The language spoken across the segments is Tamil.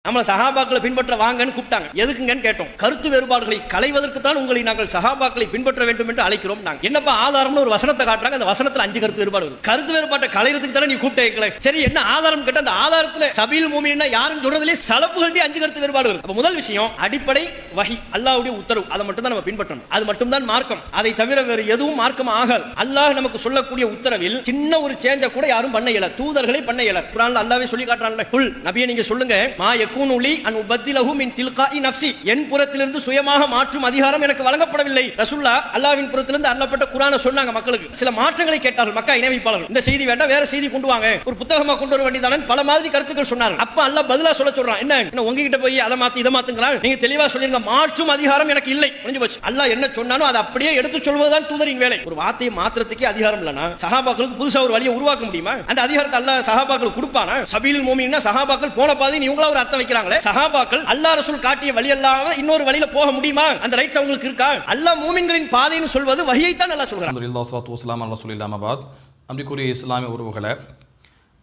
நம்ம சஹாபாக்களை பின்பற்ற வாங்கன்னு கூப்பிட்டாங்க. எதுக்குங்கன்னு கேட்டோம். கருத்து வேறுபாடுகளை களைவதற்கு தான் உங்களை நாங்கள் சஹாபாக்களை பின்பற்ற வேண்டும் என்று அழைக்கிறோம். நாங்க என்னப்பா ஆதாரம்னு ஒரு வசனத்தை காட்டுறாங்க. அந்த வசனத்துல 5 கருத்து வேறுபாடு வருது. கருத்து வேறுபாட்டை களைறதுக்கு தானே நீ கூப்பிட்டே. சரி, என்ன ஆதாரம் கேட்ட அந்த ஆதாரத்துல சபீல் மூமின்னா யாரும் சொல்றதுல சலப்புகள்டி 5 கருத்து வேறுபாடு வருது. அப்ப முதல் விஷயம் அடிப்படை வஹி, அல்லாஹ்வுடைய உத்தரவு, அதை மட்டும் தான் நம்ம பின்பற்றணும். அது மட்டும் தான் மார்க்கம். அதை தவிர வேறு எதுவும் மார்க்கம் ஆகாது. அல்லாஹ் நமக்கு சொல்லக்கூடிய உத்தரவில் சின்ன ஒரு சேஞ்ச கூட யாரும் பண்ண இயல, தூதர்களை பண்ண இயல. குர்ஆன்ல அல்லாஹ்வே சொல்லி காட்டுறான்ல, குல் நபியே நீங்க சொல்லுங்க, மா யகூனு லி அன் உபத்திலஹு மின் தில்காஇ நஃப்ஸி, என் புறத்திலிருந்து சுயமாக மாற்றும் அதிகாரம் எனக்கு வழங்கப்படவில்லை. ரசூலுல்லாஹ் அல்லாஹ்வின் புறத்திலிருந்து அருளப்பட்ட குர்ஆனை சொன்னாங்க மக்களுக்கு. சில மாற்றங்களை கேட்டார்கள் மக்கா இணைவிப்பாளர்கள். இந்த செய்தி வேண்டாம், வேற செய்தி கொண்டு வாங்க, ஒரு புத்தகமா கொண்டு வர வேண்டியதானே, பல மாதிரி கருத்துக்கள் சொன்னார்கள். அப்ப அல்லாஹ் பதிலா சொல்ல சொல்றான், என்ன உங்ககிட்ட போய் அதை மாத்தி இதை மாத்துங்கறான், நீங்க தெளிவா சொல்லுங்க, மாற்றும் அதிகாரம் எனக்கு இல்லை. முடிஞ்சு போச்சு. அல்லாஹ் என்ன சொன்னானோ அதை அப்படியே எடுத்து சொல்வதுதான் தூதரின் வேலை. ஒரு வார்த்தையை மாத்திரத்துக்கே அதிகாரம் இல்லனா சஹாபாக்களுக்கு புதுசா ஒரு வழியை உருவாக்க முடியுமா? அந்த அதிகாரத்தை அல்லாஹ் சஹாபாக்களுக்கு கொடுப்பானா? சபீல் மூமின்னா சஹாபாக்கள் போன பாதை இவங்களா ஒரு அர்த்தம் வைக்கிறாங்களே. சஹாபாக்கள் அல்லாஹ் ரசூல் காட்டிய வழி அல்லாம இன்னொரு வழியில போக முடியுமா? அந்த ரைட்ஸ் அவங்களுக்கு இருக்கா? அல்லாஹ் மூமின்களின் பாதைன்னு சொல்வது வஹியை தான் அல்லாஹ் சொல்றான். அல்ஹம்துலில்லாஹ் ஸல்லல்லாஹு அலைஹி வஸல்லம் அபாத். அன்பிற்குரிய இஸ்லாமிய உறவுகளே,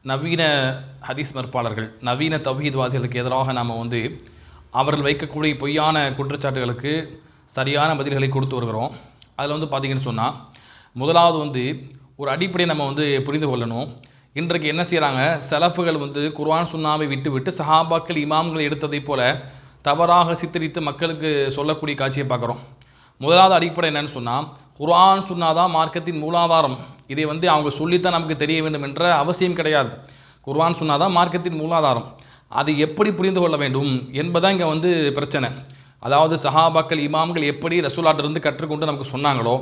நவீன ஹதீஸ் மறுப்பாளர்கள், நவீன தௌஹீத்வாதிகளுக்கு எதிராக நாம் அவர்கள் வைக்கக்கூடிய பொய்யான குற்றச்சாட்டுகளுக்கு சரியான பதில்களை கொடுத்து வருகிறோம். அதில் பார்த்தீங்கன்னு சொன்னால், முதலாவது ஒரு அடிப்படை நம்ம புரிந்து கொள்ளணும். இன்றைக்கு என்ன செய்கிறாங்க, சலஃபுகள் குர்ஆன் சுன்னாவை விட்டு சஹாபாக்கள் இமாம்கள் எடுத்ததை போல தவறாக சித்தரித்து மக்களுக்கு சொல்லக்கூடிய காட்சியை பார்க்குறோம். முதலாவது அடிப்படை என்னன்னு சொன்னால், குர்ஆன் சுன்னா தான் மார்க்கத்தின் மூலாதாரம். இதை அவங்க சொல்லித்தான் நமக்கு தெரிய வேண்டும் என்ற அவசியம் கிடையாது. குர்ஆன் சுன்னா தான் மார்க்கத்தின் மூலாதாரம். அதை எப்படி புரிந்து கொள்ள வேண்டும் என்பதான் இங்கே பிரச்சனை. அதாவது சஹாபாக்கள் இமாம்கள் எப்படி ரசூலாட்டிலிருந்து கற்றுக்கொண்டு நமக்கு சொன்னாங்களோ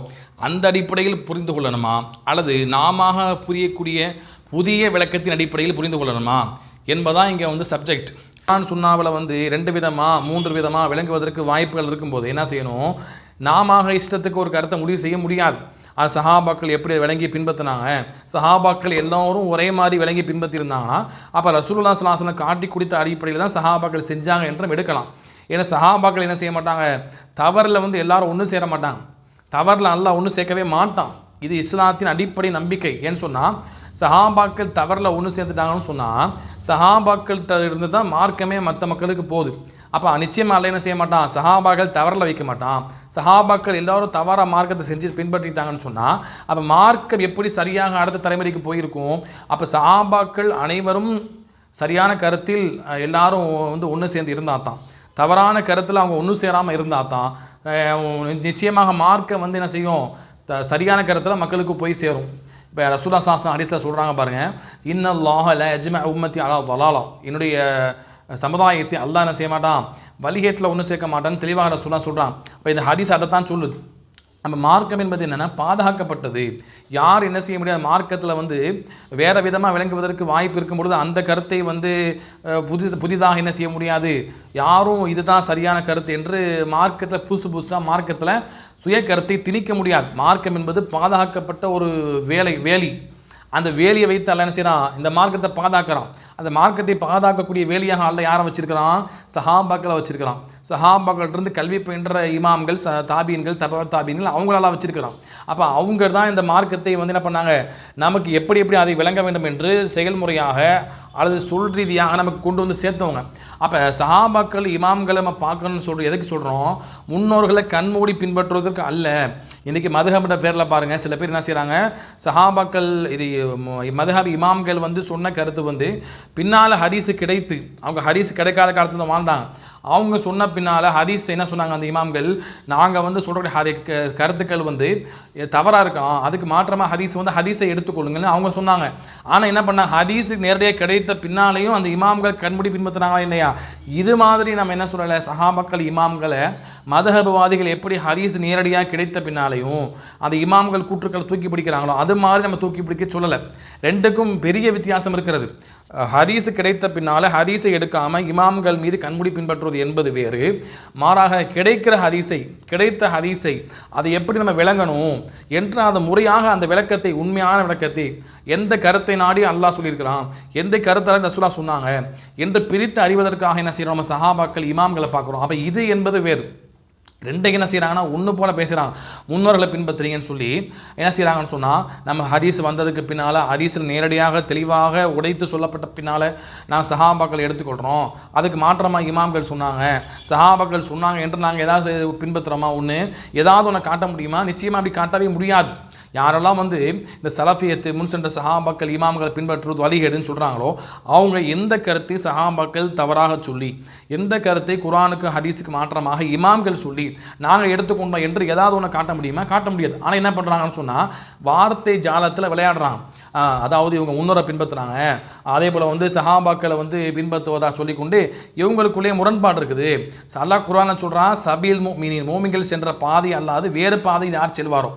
அந்த அடிப்படையில் புரிந்து கொள்ளணுமா, அல்லது நாம புரியக்கூடிய புதிய விளக்கத்தின் அடிப்படையில் புரிந்து கொள்ளணுமா என்பதான் இங்கே சப்ஜெக்ட். குர்ஆன் சுன்னாவில் 2 விதமாக 3 விதமாக விளங்குவதற்கு வாய்ப்புகள் இருக்கும்போது என்ன செய்யணும், நாம இஷ்டத்துக்கு ஒரு கருத்தை முடிவு செய்ய முடியாது. அது சஹாபாக்கள் எப்படி விளங்கி பின்பற்றினாங்க, சஹாபாக்கள் எல்லோரும் ஒரே மாதிரி விளங்கி பின்பற்றிருந்தாங்கன்னா அப்போ ரசூலுல்லாஹி ஸல்லல்லாஹு அலைஹி வஸல்லம் காட்டி கொடுத்த அடிப்படையில் தான் சஹாபாக்கள் செஞ்சாங்க என்றும் எடுக்கலாம். ஏன்னா சஹாபாக்கள் என்ன செய்ய மாட்டாங்க, தவறில் எல்லாரும் ஒன்று சேர மாட்டாங்க, தவறில் அல்லாஹ் ஒன்று சேர்க்கவே மாட்டான். இது இஸ்லாத்தின் அடிப்படை நம்பிக்கை. ஏன்னு சொன்னால், சஹாபாக்கள் தவறில் ஒன்று சேர்ந்துட்டாங்கன்னு சொன்னால் சஹாபாக்கள்கிட்ட இருந்து தான் மார்க்கமே மற்ற மக்களுக்கு போகுது. அப்போ நிச்சயமாக அல்ல என்ன செய்ய மாட்டான், சஹாபாக்கள் தவறில் வைக்க மாட்டான். சஹாபாக்கள் எல்லோரும் தவறாக மார்க்கத்தை செஞ்சு பின்பற்றிட்டாங்கன்னு சொன்னால் அப்போ மார்க்கம் எப்படி சரியாக அடுத்த தலைமுறைக்கு போயிருக்கும். அப்போ சஹாபாக்கள் அனைவரும் சரியான கருத்தில் எல்லாரும் ஒன்று சேர்ந்து இருந்தால் தான், தவறான கருத்தில் அவங்க ஒன்று சேராமல் இருந்தால் தான் நிச்சயமாக மார்க்கம் என்ன செய்யும், சரியான கருத்தில் மக்களுக்கு போய் சேரும். இப்போ ரசூலுல்லாஹி ஸல்லல்லாஹு அலைஹி வஸல்லம் சொல்கிறாங்க பாருங்கள், இன்னல்லாஹ லா யஜ்மஉ உம்மத்தி அலா ضலாலா, என்னுடைய சமுதாயத்தை அல்லாஹ் என்ன செய்ய மாட்டான், வழிகேட்டில் ஒன்று சேர்க்க மாட்டான்னு தெளிவாக ரசூலுல்லாஹ் சொல்கிறான். இப்போ இந்த ஹதீஸ் அதை தான் சொல்லுது. நம்ம மார்க்கம் என்பது என்னென்னா பாதுகாக்கப்பட்டது. யார் என்ன செய்ய முடியாது, மார்க்கத்தில் வேறு விதமாக விளங்குவதற்கு வாய்ப்பு இருக்கும் பொழுது அந்த கருத்தை புதிதாக என்ன செய்ய முடியாது, யாரும் இதுதான் சரியான கருத்து என்று மார்க்கத்தில் புதுசாக மார்க்கத்தில் சுய கருத்தை திணிக்க முடியாது. மார்க்கம் என்பது பாதுகாக்கப்பட்ட ஒரு வேலி. அந்த வேலியை வைத்து அல்ல என்ன செய்யறான், இந்த மார்க்கத்தை பாதுகாக்கிறான். அந்த மார்க்கத்தை பாதுகாக்கக்கூடிய வேலியாக அல்ல யாரை வச்சிருக்கிறான், சஹாபாக்களை வச்சிருக்கிறான். சஹாபாக்கள்கிட்ட கல்வி பயின்ற இமாம்கள், தாபீன்கள், தாபீன்கள் அவங்களெல்லாம் வச்சிருக்கிறான். அப்போ அவங்க தான் இந்த மார்க்கத்தை என்ன பண்ணாங்க, நமக்கு எப்படி அதை விளங்க வேண்டும் என்று செயல்முறையாக அல்லது சொல் ரீதியாக நமக்கு கொண்டு சேர்த்தவங்க. அப்போ சஹாபாக்கள் இமாம்களை நம்ம பார்க்கணும்னு சொல்கிறோம். எதுக்கு சொல்கிறோம், முன்னோர்களை கண்மூடி பின்பற்றுவதற்கு அல்ல. இன்றைக்கி மதுஹப்ன்ற பேரில் பாருங்கள், சில பேர் என்ன செய்கிறாங்க, சஹாபாக்கள் இது மதுஹப் இமாம்கள் சொன்ன கருத்து பின்னால் ஹதீஸு கிடைத்து, அவங்க ஹதீஸ் கிடைக்காத காலத்தில் வாழ்ந்தாங்க. அவங்க சொன்ன பின்னால் ஹதீஸ் என்ன சொன்னாங்க, அந்த இமாம்கள், நாங்கள் சொல்கிற கருத்துக்கள் தவறாக இருக்கலாம், அதுக்கு மாற்றமாக ஹதீஸை எடுத்துக்கொள்ளுங்கள்னு அவங்க சொன்னாங்க. ஆனால் என்ன பண்ணாங்க, ஹதீஸு நேரடியாக கிடைத்த பின்னாலேயும் அந்த இமாம்கள் கண்மூடி பின்பற்றினாங்களா இல்லையா? இது மாதிரி நம்ம என்ன சொல்லலை, சஹாபாக்கள் இமாம்களை மதுஹப்வாதிகள் எப்படி ஹதீஸ் நேரடியாக கிடைத்த பின்னாலேயும் அந்த இமாம்கள் கூற்றுக்களை தூக்கி பிடிக்கிறாங்களோ அது மாதிரி நம்ம தூக்கி பிடிக்க சொல்லலை. ரெண்டுக்கும் பெரிய வித்தியாசம் இருக்கிறது. ஹதீஸு கிடைத்த பின்னால் ஹதீஸை எடுக்காமல் இமாம்கள் மீது கண்மூடி பின்பற்றுவது என்பது வேறு. மாறாக கிடைத்த ஹதீஸை அதை எப்படி நம்ம விளங்கணும் என்று அந்த முறையாக அந்த விளக்கத்தை, உண்மையான விளக்கத்தை, எந்த கருத்தை நாடி அல்லாஹ் சொல்லியிருக்கிறான், எந்த கருத்தால் ரசூலுல்லாஹ் சொன்னாங்க என்று பிரித்து அறிவதற்காக என்ன செய்யறோம், நம்ம சஹாபாக்கள் இமாம்களை பார்க்குறோம். அப்போ இது என்பது வேறு. ரெண்டைக்கு என்ன செய்கிறாங்கன்னா ஒன்று போல் பேசுகிறாங்க. முன்னோர்களை பின்பற்றுறீங்கன்னு சொல்லி என்ன செய்கிறாங்கன்னு சொன்னால், நம்ம ஹதீஸ் வந்ததுக்கு பின்னால் ஹதீஸில் நேரடியாக தெளிவாக உடைத்து சொல்லப்பட்ட பின்னால் நான் சஹாபாக்கள் எடுத்துக்கொள்கிறோம், அதுக்கு மாற்றமாக இமாம்கள் சொன்னாங்க, சஹாபாக்கள் சொன்னாங்க என்று நாங்கள் ஏதாவது பின்பற்றுறோமா? ஒன்று ஏதாவது ஒன்று காட்ட முடியுமா? நிச்சயமாக அப்படி காட்டவே முடியாது. யாரெல்லாம் வந்து இந்த சலஃபியத்து முன் சென்ற சஹாபாக்கள் இமாம்களை பின்பற்றுவது வழிகேடுன்னு சொல்கிறாங்களோ அவங்க எந்த கருத்தை சஹாபாக்கள் தவறாக சொல்லி, எந்த கருத்தை குர்ஆனுக்கு ஹதீஸுக்கு மாற்றமாக இமாம்கள் சொல்லி நாங்கள் எடுத்துக்கொண்டோம் என்று ஏதாவது ஒன்று காட்ட முடியுமா? காட்ட முடியாது. ஆனால் என்ன பண்ணுறாங்கன்னு சொன்னால் வார்த்தை ஜாலத்தில் விளையாடுறாங்க. அதாவது இவங்க முன்னோரை பின்பற்றுறாங்க, அதே போல் வந்து சஹாபாக்களை வந்து பின்பற்றுவதாக சொல்லிக்கொண்டு இவங்களுக்குள்ளே முரண்பாடு இருக்குது. அல்லாஹ் குர்ஆன்ல சொல்கிறான், சபீல் முஃமினீன், மோமின்கள் சென்ற பாதை அல்லாது வேறு பாதையில் யார் செல்வாரோ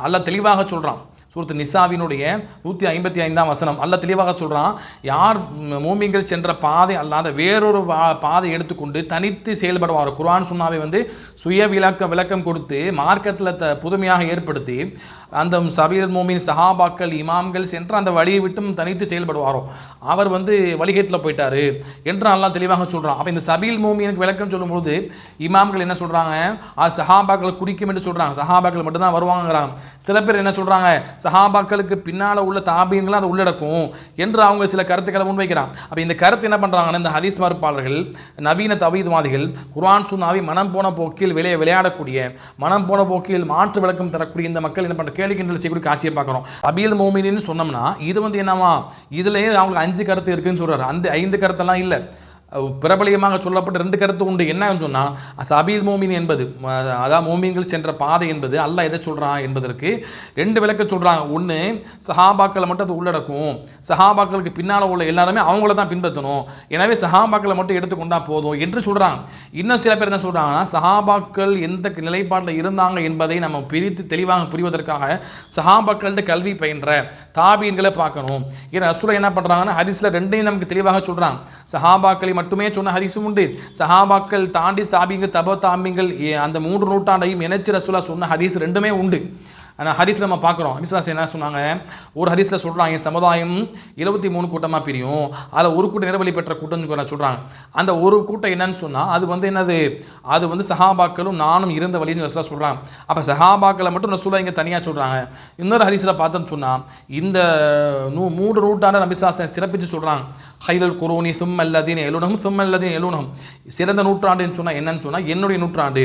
அல்லாஹ் தெளிவாக சொல்கிறான். சூரத்து நிசாவினுடைய 155ஆம் வசனம் அல்லாஹ் தெளிவாக சொல்கிறான், யார் மோமின்கள் சென்ற பாதை அல்லாத வேறொரு பாதை எடுத்துக்கொண்டு தனித்து செயல்படுவார். குர்ஆன் சுன்னாவை வந்து சுய விளக்கம் கொடுத்து மார்க்கத்தில் புதுமையாக ஏற்படுத்தி அந்த சபீல் மோமின் சஹாபாக்கள் இமாம்கள் சென்ற அந்த வழியை விட்டும் தனித்து செயல்படுவாரோ அவர் வந்து வழிகேட்டில் போயிட்டாரு என்று அல்லாஹ் தெளிவாக சொல்கிறான். அப்போ இந்த சபீல் மோமினுக்கு விளக்கம் சொல்லும்போது இமாம்கள் என்ன சொல்கிறாங்க, அது சஹாபாக்கள் குறிக்கும் என்று சொல்கிறாங்க, சஹாபாக்கள் மட்டும்தான் வருவாங்கிறாங்க. சில பேர் என்ன சொல்கிறாங்க, சஹாபாக்களுக்கு பின்னால் உள்ள தாபீன்களும் அதை உள்ளடக்கும் என்று அவங்க சில கருத்துக்களை முன்வைக்கிறாங்க. அப்போ இந்த கருத்து என்ன பண்ணுறாங்கன்னா, இந்த ஹதீஸ் மறுப்பாளர்கள், நவீன தவீத்வாதிகள் குர்ஆன் சுன்னாவை மனம் போன போக்கில் விளையாடக்கூடிய, மனம் போன போக்கில் மாற்று விளக்கம் தரக்கூடிய இந்த மக்கள் என்ன பண்ணுற கேள்வி கிண்டல் செய்யக்கூடிய காட்சியை பார்க்குறோம். சபீல் மோமினின்னு சொன்னோம்னா இது வந்து என்னவா, இதுலேயே அவங்களுக்கு 5 கருத்து இருக்குன்னு சொல்கிறாரு. அந்த 5 கருத்தெல்லாம் இல்லை, பிரபலியமாக சொல்லப்பட்ட 2 கருத்து உண்டு. என்னன்னு சொன்னால், சபீல் மோமின் என்பது அதாவது மோமின்கள் சென்ற பாதை என்பது அல்லாஹ் எதை சொல்கிறான் என்பதற்கு 2 விளக்க சொல்கிறாங்க. ஒன்று, சஹாபாக்களை மட்டும் அது உள்ளடக்கும், சஹாபாக்களுக்கு பின்னால் உள்ள எல்லாருமே அவங்கள தான் பின்பற்றணும், எனவே சஹாபாக்களை மட்டும் எடுத்துக்கொண்டா போதும் என்று சொல்கிறாங்க. இன்னும் சில பேர் என்ன சொல்கிறாங்கன்னா, சஹாபாக்கள் எந்த நிலைப்பாட்டில் இருந்தாங்க என்பதை நம்ம பிரித்து தெளிவாக புரிவதற்காக சஹாபாக்கள்கிட்ட கல்வி பயின்ற தாபீன்களை பார்க்கணும். ஏன்னா ரசூலுல்லாஹ் என்ன பண்ணுறாங்கன்னா ஹதீஸில் 2ஐயும் நமக்கு தெளிவாக சொல்கிறாங்க. சஹாபாக்களை மட்டுமே சொன்ன ஹதீஸும் உண்டு, சஹாபாக்கள் தாண்டி தாபீங்கள் தப தாபீங்கள் அந்த 3 நூற்றாண்டையும் இணைச்சு ரசூலுல்லாஹ் சொன்ன ஹதீஸ் 2மே உண்டு. ஆனால் ஹதீஸில் நம்ம பார்க்குறோம், விசுவாசி என்ன சொன்னாங்க, ஒரு ஹதீஸில் சொல்கிறாங்க சமுதாயம் 73 கூட்டமாக பிரியும், அதில் ஒரு கூட்டம் நிறவழி பெற்ற கூட்டம்னு சொல்கிறாங்க. அந்த ஒரு கூட்டம் என்னன்னு சொன்னால் அது வந்து என்னது, அது வந்து சஹாபாக்களும் நானும் இருந்த வழின்னு ரசூலுல்லாஹ் சொல்கிறாங்க. அப்போ சஹாபாக்களை மட்டும் ரசூலுல்லாஹ் இங்கே தனியாக சொல்கிறாங்க. இன்னொரு ஹதீஸில் பார்த்தோம்னு சொன்னால் இந்த 3 நூற்றாண்டு நபிசாசனை சிறப்பித்து சொல்கிறாங்க. ஹைரல் குரூனி சும்மல்லதீன எலுனஹும் சும்மல்லதீன எலுனஹும், சிறந்த நூற்றாண்டுன்னு சொன்னால் என்னன்னு சொன்னால் என்னுடைய நூற்றாண்டு,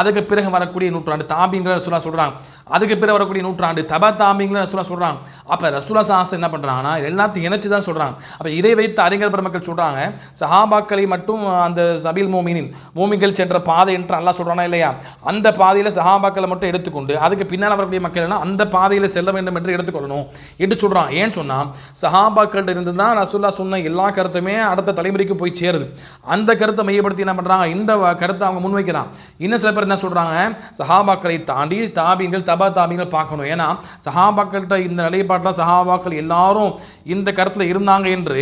அதுக்கு பிறகு வரக்கூடிய நூற்றாண்டு தாபீன்கள் ரசூலுல்லாஹ் சொல்கிறாங்க, அதுக்கு பிறகு வரக்கூடிய நூற்றாண்டு தபா தாபீன்கள் ரசூலுல்லாஹ் சொல்கிறாங்க. அப்போ ரசூலுல்லாஹ் ஸல்லல்லாஹு என்ன பண்ணுறாங்கன்னா எல்லாத்தையும் இணைச்சு தான் சொல்கிறாங்க. அப்போ இதை வைத்து அறிஞர் பெருமக்கள் சொல்கிறாங்க, சஹாபாக்களை மட்டும் அந்த சபீல் மோமின்கள் சென்ற பாதை என்று அல்லாஹ் சொல்கிறானா இல்லையா, அந்த பாதையில் சஹாபாக்களை மட்டும் எடுத்துக்கொண்டு அதுக்கு பின்னால் வரக்கூடிய மக்கள் எல்லாம் அந்த பாதையில் செல்ல வேண்டும் என்று எடுத்துக்கொள்ளணும் என்று சொல்கிறான். ஏன்னு சொன்னால் சஹாபாக்கள் இருந்து தான் ரசூலுல்லாஹ் சொன்ன எல்லா கருத்துமே அடுத்த தலைமுறைக்கு போய் சேருது. அந்த கருத்தை மையப்படுத்தி என்ன பண்ணுறாங்க, இந்த கருத்தை அவங்க முன்வைக்கிறான். இன்னும் சில பேர் என்ன சொல்கிறாங்க, சஹாபாக்களை தாண்டி தாபீன்கள் தபா தாபீன்கள் பார்க்கணும். ஏன்னா சஹாபாக்கள்கிட்ட இந்த நிலைப்பாட்டில் சஹாபாக்கள் எல்லாரும் இந்த கருத்தில் இருந்தாங்க என்று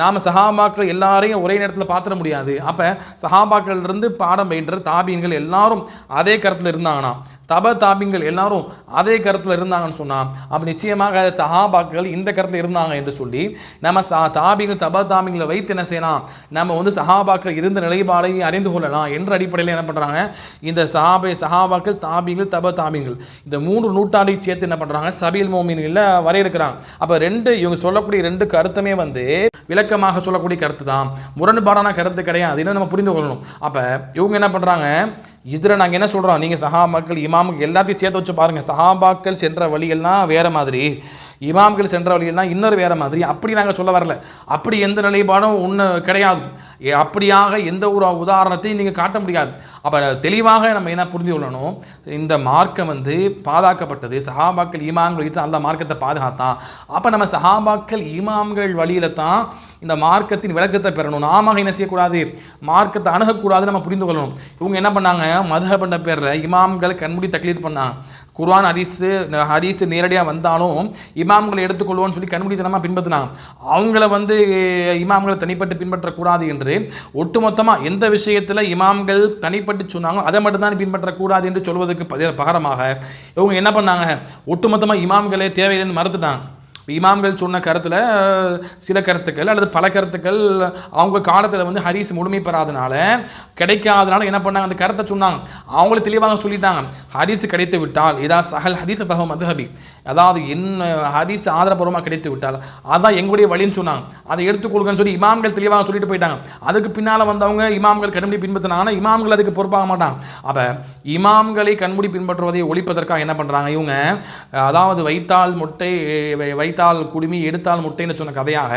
நாம் சஹாபாக்கள் எல்லாரையும் ஒரே நேரத்தில் பார்த்துட முடியாது. அப்போ சஹாபாக்கள் இருந்து பாடம் பயின்ற தாபீன்கள் எல்லாரும் அதே கருத்தில் இருந்தாங்கன்னா, தப தாபீன்கள் எல்லாரும் அதே கருத்தில் இருந்தாங்கன்னு சொன்னால் அப்போ நிச்சயமாக சஹாபாக்கள் இந்த கருத்தில் இருந்தாங்க என்று சொல்லி நம்ம தாபீன்கள் தப தாபீன்களை வைத்து என்ன செய்யலாம், நம்ம வந்து சஹாபாக்கள் இருந்த நிலைப்பாடை அறிந்து கொள்ளலாம் என்ற அடிப்படையில் என்ன பண்ணுறாங்க, இந்த சஹாபாக்கள் தாபீன்கள் தப தாபீன்கள் இந்த 3 நூற்றாண்டை சேர்த்து என்ன பண்ணுறாங்க, சபீல் மோமின்களில் வரையறுக்கிறாங்க. அப்போ இவங்க சொல்லக்கூடிய 2 கருத்துமே வந்து விளக்கமாக சொல்லக்கூடிய கருத்து தான், முரண்பாடான கருத்து கிடையாது. இன்னும் நம்ம புரிந்து கொள்ளணும். அப்போ இவங்க என்ன பண்ணுறாங்க, இதில் நாங்கள் என்ன சொல்கிறோம், நீங்கள் சஹாபாக்கள் இமாமுக்கு எல்லாத்தையும் சேர்த்து வச்சு பாருங்கள், சஹாபாக்கள் சென்ற வழியெல்லாம் வேறு மாதிரி, இமாம்கள் சென்ற வழியெல்லாம் இன்னொரு வேறு மாதிரி, அப்படி நாங்கள் சொல்ல வரல, அப்படி எந்த நிலைப்பாடும் ஒன்று கிடையாது, அப்படியாக எந்த ஒரு உதாரணத்தையும் நீங்கள் காட்ட முடியாது. அப்போ தெளிவாக நம்ம என்ன புரிந்து கொள்ளணும், இந்த மார்க்கம் வந்து பாதுகாக்கப்பட்டது, சஹாபாக்கள் இமாம்கள் வைத்து அந்த மார்க்கத்தை பாதுகாத்தான். அப்போ நம்ம சஹாபாக்கள் இமாம்கள் வழியில் தான் இந்த மார்க்கத்தின் விளக்கத்தை பெறணும். நாம என்ன செய்யக்கூடாது, மார்க்கத்தை அணுகக்கூடாது, நம்ம புரிந்து கொள்ளணும். இவங்க என்ன பண்ணாங்க, மதுஹப் என்ற பேரில் இமாம்களை கண்மூடி தக்லீத் பண்ணாங்க. குர்ஆன் ஹதீஸ் நேரடியாக வந்தாலும் இமாம்களை எடுத்துக்கொள்வோன்னு சொல்லி கண்மூடித்தனமாக பின்பற்றினாங்க. அவங்கள வந்து இமாம்களை தனிப்பட்டு பின்பற்றக்கூடாது என்று ஒட்டுமொத்தமாக எந்த விஷயத்தில் இமாம்கள் தனிப்பட்டு சொன்னாங்களோ அதை மட்டும்தான் பின்பற்றக்கூடாது என்று சொல்வதற்கு பகரமாக இவங்க என்ன பண்ணாங்க, ஒட்டுமொத்தமாக இமாம்களே தேவையில்லைன்னு மறுத்துட்டாங்க. இமாம்கள் சொன்ன கருத்தில் சில கருத்துக்கள் அல்லது பல கருத்துக்கள் அவங்க காலத்தில் வந்து ஹதீஸ் முழுமை பெறாதனால கிடைக்காதனால என்ன பண்ணாங்க, அந்த கருத்தை சொன்னாங்க. அவங்களே தெளிவாக சொல்லிட்டாங்க, ஹதீஸ் கிடைத்து விட்டால் இதா சஹல் ஹதீஸ் ஃபஹுவ மத்ஹபி, அதாவது என்ன ஹதீஸ் ஆதாரபூர்வமாக கிடைத்து விட்டால் அதான் எங்களுடைய வழின்னு சொன்னாங்க. அதை எடுத்துக்கொள்கன்னு சொல்லி இமாம்கள் தெளிவாக சொல்லிட்டு போயிட்டாங்க. அதுக்கு பின்னால் வந்தவங்க இமாம்கள் கண்மூடி பின்பற்றினாங்கன்னா இமாம்கள் அதுக்கு பொறுப்பாக மாட்டாங்க. அப்போ இமாம்களை கண்மூடி பின்பற்றுவதை ஒழிப்பதற்காக என்ன பண்ணுறாங்க இவங்க, அதாவது வைத்தால் முட்டை வைத்தால் குடுமி எடுத்தால் முட்டைன்னு சொன்ன கதையாக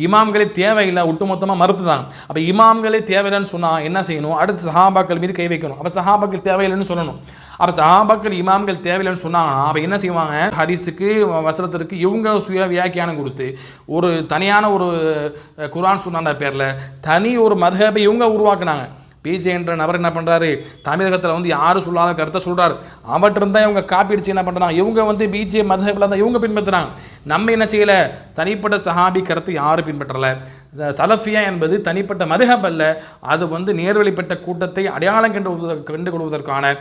இமாம்களே தேவையில்லை ஒட்டுமொத்தமாக மறுத்துதாங்க. அப்போ இமாம்களே தேவையில்லைன்னு சொன்னால் என்ன செய்யணும், அடுத்து சஹாபாக்கள் மீது கை வைக்கணும். அப்போ சஹாபாக்கள் தேவையில்லைன்னு சொல்லணும். அப்போ சஹாபாக்கள் இமாம்கள் தேவையில்லைன்னு சொன்னாங்கன்னா அப்போ என்ன செய்வாங்க, ஹதீஸுக்கு வசனத்திற்கு இவங்க சுய வியாக்கியானம் கொடுத்து ஒரு தனியான ஒரு குர்ஆன் சுன்னான்ற பேரில் தனி ஒரு மத்ஹபை இவங்க உருவாக்குனாங்க. பிஜே என்ற நபர் என்ன பண்ணுறாரு, தமிழகத்தில் வந்து யாரும் சொல்லாத கருத்தை சொல்கிறார். அவற்றிருந்தா இவங்க காப்பி அடிச்சு என்ன பண்ணுறாங்க, இவங்க வந்து பிஜே மத்ஹபில் தான் இவங்க பின்பற்றுறாங்க. நம்ம என்ன செய்யலை, தனிப்பட்ட சஹாபி கருத்து யாரும் பின்பற்றலை. சலஃபியா என்பது தனிப்பட்ட மதுஹப் அல்ல, அது வந்து நேர்வழிப்பட்ட கூட்டத்தை அடையாளம் கண்டு கொள்வதற்கான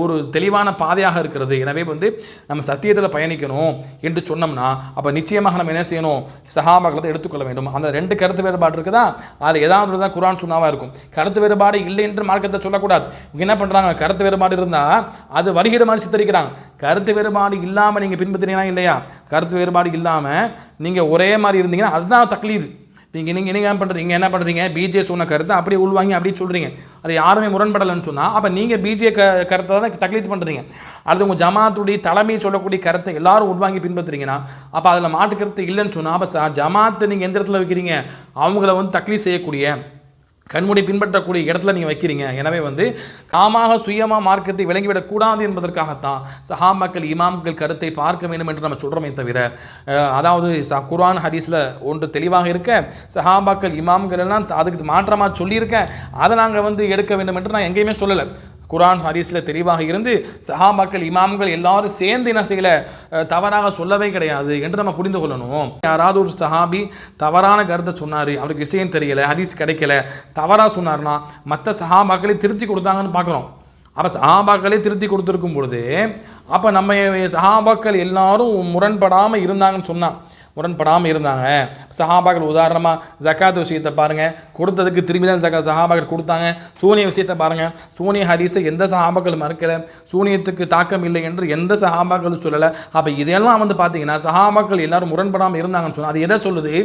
ஒரு தெளிவான பாதையாக இருக்கிறது. எனவே வந்து நம்ம சத்தியத்தில் பயணிக்கணும் என்று சொன்னோம்னா அப்போ நிச்சயமாக நம்ம என்ன செய்யணும், சஹாபாக்களை எடுத்துக்கொள்ள வேண்டும். அந்த ரெண்டு கருத்து வேறுபாடு இருக்குதா, அது ஏதாவது தான் குர்ஆன் சுன்னாவாக இருக்கும். கருத்து வேறுபாடு இல்லை என்று மார்க்கத்தை சொல்லக்கூடாது. என்ன பண்ணுறாங்க, கருத்து வேறுபாடு இருந்தால் அது வரிகிட மாதிரி சித்தரிக்கிறாங்க. கருத்து வேறுபாடு இல்லாமல் நீங்கள் பின்பற்றினீங்கன்னா இல்லையா, கருத்து வேறுபாடு இல்லாமல் நீங்கள் ஒரே மாதிரி இருந்தீங்கன்னா அதுதான் தக்லீது. நீங்கள் என்ன பண்ணுறீங்க, பிஜே சொன்ன கருத்தை அப்படியே உள்வாங்கி அப்படியே சொல்கிறீங்க, அது யாருமே முரண்படலைன்னு சொன்னால் அப்போ நீங்கள் பிஜே கருத்தை தான் தக்லீத் பண்ணுறீங்க. அது உங்கள் ஜமாத்துடைய தலைமை சொல்லக்கூடிய கருத்தை எல்லாரும் உள்வாங்கி பின்பற்றுறீங்கன்னா அப்போ அதில் மாட்டு கருத்து இல்லைன்னு சொன்னால் அப்போ ஜமாத்தை நீங்கள் எந்த இடத்துல வைக்கிறீங்க, அவங்கள வந்து தக்லீத் செய்யக்கூடிய கண்மூடி பின்பற்றக்கூடிய இடத்துல நீங்கள் வைக்கிறீங்க. எனவே வந்து காமாக சுயமாக மார்க்கத்தை விளங்கிவிடக்கூடாது என்பதற்காகத்தான் சஹாபாக்கள் இமாம்கள் கருத்தை பார்க்க வேண்டும் என்று நம்ம சொல்கிறோமே தவிர, அதாவது குர்ஆன் ஹதீஸில் ஒன்று தெளிவாக இருக்க சஹாபாக்கள் இமாம்கள் எல்லாம் அதுக்கு மாற்றமாக சொல்லியிருக்க அதை நாங்கள் வந்து எடுக்க வேண்டும் என்று நான் எங்கேயுமே சொல்லலை. குர்ஆன் ஹதீஸில் தெளிவாக இருந்து சஹாபாக்கள் இமாம்கள் எல்லாரும் சேர்ந்து என்ன செய்யலை, தவறாக சொல்லவே கிடையாது என்று நம்ம புரிந்து கொள்ளணும். யாராவது ஒரு சஹாபி தவறான கருத்தை சொன்னார், அவருக்கு விஷயம் தெரியலை, ஹதீஸ் கிடைக்கல, தவறாக சொன்னார்னா மற்ற சஹாபாக்களை திருத்தி கொடுத்தாங்கன்னு பார்க்குறோம். அப்போ சஹாபாக்களே திருத்தி கொடுத்துருக்கும் பொழுது அப்போ நம்ம சஹாபாக்கள் எல்லாரும் முரண்படாமல் இருந்தாங்கன்னு சொன்னால் முரண்படாமல் இருந்தாங்க. சஹாபாக்கள் உதாரணமாக ஜக்காத் விஷயத்தை பாருங்கள், கொடுத்ததுக்கு திரும்பி தான் சஹாபாக்கள் கொடுத்தாங்க. சூனிய விஷயத்தை பாருங்கள், சூனிய ஹதீஸை எந்த சஹாபாக்கள் மறுக்கலை, சூனியத்துக்கு தாக்கம் இல்லை என்று எந்த சஹாபாக்களும் சொல்லலை. அப்போ இதெல்லாம் வந்து பார்த்தீங்கன்னா சஹாபாக்கள் எல்லாரும் முரண்படாமல் இருந்தாங்கன்னு சொன்னால் அது எதை சொல்லுது,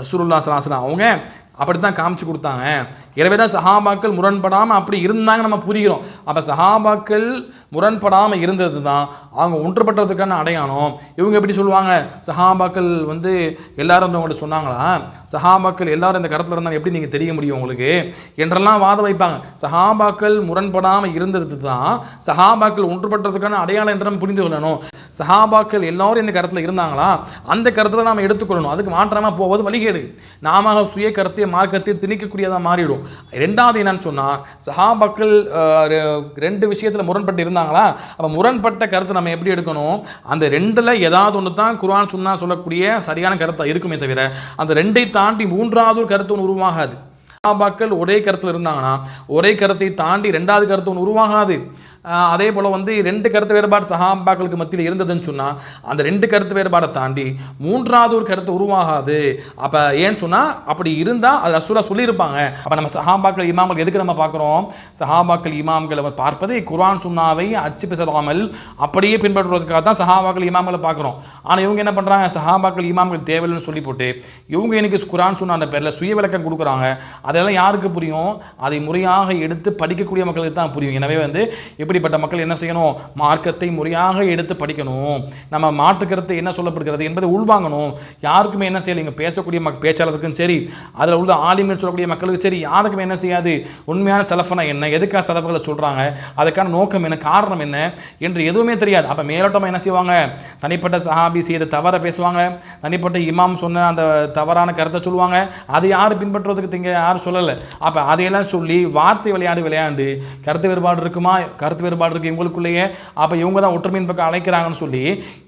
ரசூலுல்லாஹி ஸல்லல்லாஹு அலைஹி வஸல்லம் அவங்க அப்படி தான் காமிச்சு கொடுத்தாங்க. எனவே தான் சஹாபாக்கள் முரண்படாமல் அப்படி இருந்தாங்க நம்ம புரிகிறோம். அப்போ சஹாபாக்கள் முரண்படாமல் இருந்தது தான் அவங்க ஒன்றுபட்டதுக்கான அடையாளம். இவங்க எப்படி சொல்லுவாங்க, சஹாபாக்கள் வந்து எல்லாரும் வந்து அவங்கள்ட்ட சொன்னாங்களா, சஹாபாக்கள் எல்லாரும் இந்த கருத்தில் இருந்தால் எப்படி நீங்கள் தெரிய முடியும் உங்களுக்கு என்றெல்லாம் வாத வைப்பாங்க. சஹாபாக்கள் முரண்படாமல் இருந்தது தான் சஹாபாக்கள் ஒன்றுபட்டதுக்கான அடையாளம் என்று நம்ம புரிந்து கொள்ளணும். சஹாபாக்கள் எல்லாரும் இந்த கருத்தில் இருந்தாங்களா, அந்த கருத்தில் நாம் எடுத்துக்கொள்ளணும். அதுக்கு மாற்றமாக போவது வழிகேடு. நாம சுய கருத்தை மார்க்கத்தை திணிக்கக்கூடியதாக மாறிடும். ரெண்டாவது என்னன்னு சொன்னால் சஹாபாக்கள் ரெண்டு விஷயத்தில் முரண்பட்டு இருந்தாங்களா, அப்போ முரண்பட்ட கருத்தை நம்ம எப்படி எடுக்கணும், அந்த ரெண்டில் ஏதாவது ஒன்று தான் குர்ஆன் சுன்னா சொல்லக்கூடிய சரியான கருத்தாக இருக்குமே தவிர அந்த ரெண்டை தாண்டி மூன்றாவது ஒரு கருத்து ஒன்று உருவாகாது. சஹாபாக்கள் ஒரே கருத்தில் இருந்தாங்கன்னா ஒரே கருத்தை தாண்டி ரெண்டாவது கருத்து ஒன்று உருவாகாது. அதே போல் வந்து ரெண்டு கருத்து வேறுபாடு சஹாபாக்களுக்கு மத்தியில் இருந்ததுன்னு சொன்னால் அந்த ரெண்டு கருத்து வேறுபாடை தாண்டி மூன்றாவது ஒரு கருத்து உருவாகாது. அப்போ ஏன்னு சொன்னால் அப்படி இருந்தால் அது ரசூலா சொல்லியிருப்பாங்க. அப்போ நம்ம சஹாபாக்கள் இமாம்கள் எதுக்கு நம்ம பார்க்குறோம், சஹாபாக்கள் இமாம்களை பார்ப்பது குர்ஆன் சுன்னாவை அச்சு பேசாமல் அப்படியே பின்பற்றுவதற்காக தான் சஹாபாக்கள் இமாம்களை பார்க்குறோம். ஆனால் இவங்க என்ன பண்ணுறாங்க, சஹாபாக்கள் இமாம்கள் தேவையில்லைன்னு சொல்லி போட்டு இவங்க எனக்கு குர்ஆன் சுன்னான்ற பேரில் சுய விளக்கம் கொடுக்குறாங்க. அதெல்லாம் யாருக்கு புரியும், அதை முறையாக எடுத்து படிக்கக்கூடிய மக்களுக்கு தான் புரியும். எனவே வந்து இப்படிப்பட்ட மக்கள் என்ன செய்யணும், மார்க்கத்தை முறையாக எடுத்து படிக்கணும். நம்ம மாற்று கருத்து என்ன சொல்லப்படுகிறது என்பதை உள்வாங்கணும். யாருக்குமே என்ன செய்யலை, இங்கே பேசக்கூடிய பேச்சாளருக்கும் சரி, அதில் உள்ள ஆலிம்கள் சொல்லக்கூடிய மக்களுக்கு சரி, யாருக்குமே என்ன செய்யாது, உண்மையான சலஃபனா என்ன, எதுக்காக சலஃப்களை சொல்கிறாங்க, அதுக்கான நோக்கம் என்ன, காரணம் என்ன என்று எதுவுமே தெரியாது. அப்போ மேலோட்டமாக என்ன செய்வாங்க, தனிப்பட்ட சஹாபி செய்த தவறை பேசுவாங்க, தனிப்பட்ட இமாம் சொன்ன அந்த தவறான கருத்தை சொல்லுவாங்க. அதை யார் பின்பற்றுவதற்கு யாரும் சொல்லலை. அப்போ அதையெல்லாம் சொல்லி வார்த்தை விளையாண்டு கருத்து வேறுபாடு இருக்குமா, கருத்து கருத்து வேறுபாடு இருக்குது இவங்களுக்குள்ளேயே, அப்போ இவங்க தான் ஒற்றுமையின் பக்கம் அழைக்கிறாங்கன்னு சொல்லி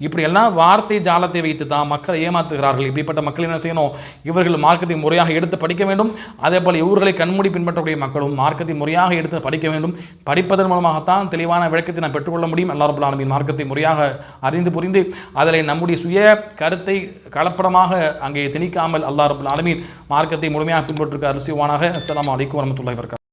இப்படி எல்லாம் வார்த்தை ஜாலத்தை வைத்து தான் மக்களை ஏமாத்துகிறார்கள். இப்படிப்பட்ட மக்கள் என்ன செய்யணும்? இவர்கள் மார்க்கத்தை முறையாக எடுத்து படிக்க வேண்டும். அதே போல் இவர்களை கண்மூடி பின்பற்றக்கூடிய மக்களும் மார்க்கத்தை முறையாக எடுத்து படிக்க வேண்டும். படிப்பதன் மூலமாகத்தான் தெளிவான விளக்கத்தை நாம் பெற்றுக்கொள்ள முடியும். அல்லாஹ் ரப்பல் ஆலமீன் மார்க்கத்தை முறையாக அறிந்து புரிந்து அதில் நம்முடைய சுய கருத்தை கலப்படமாக அங்கே திணிக்காமல் அல்லாஹ் ரப்பல் ஆலமீன் மார்க்கத்தை முழுமையாக பின்பற்றுக்க அரிசிவானாக. அஸ்ஸலாமு அலைக்கும் வரஹ்மத்துல்லாஹி வபரகாத்துஹு.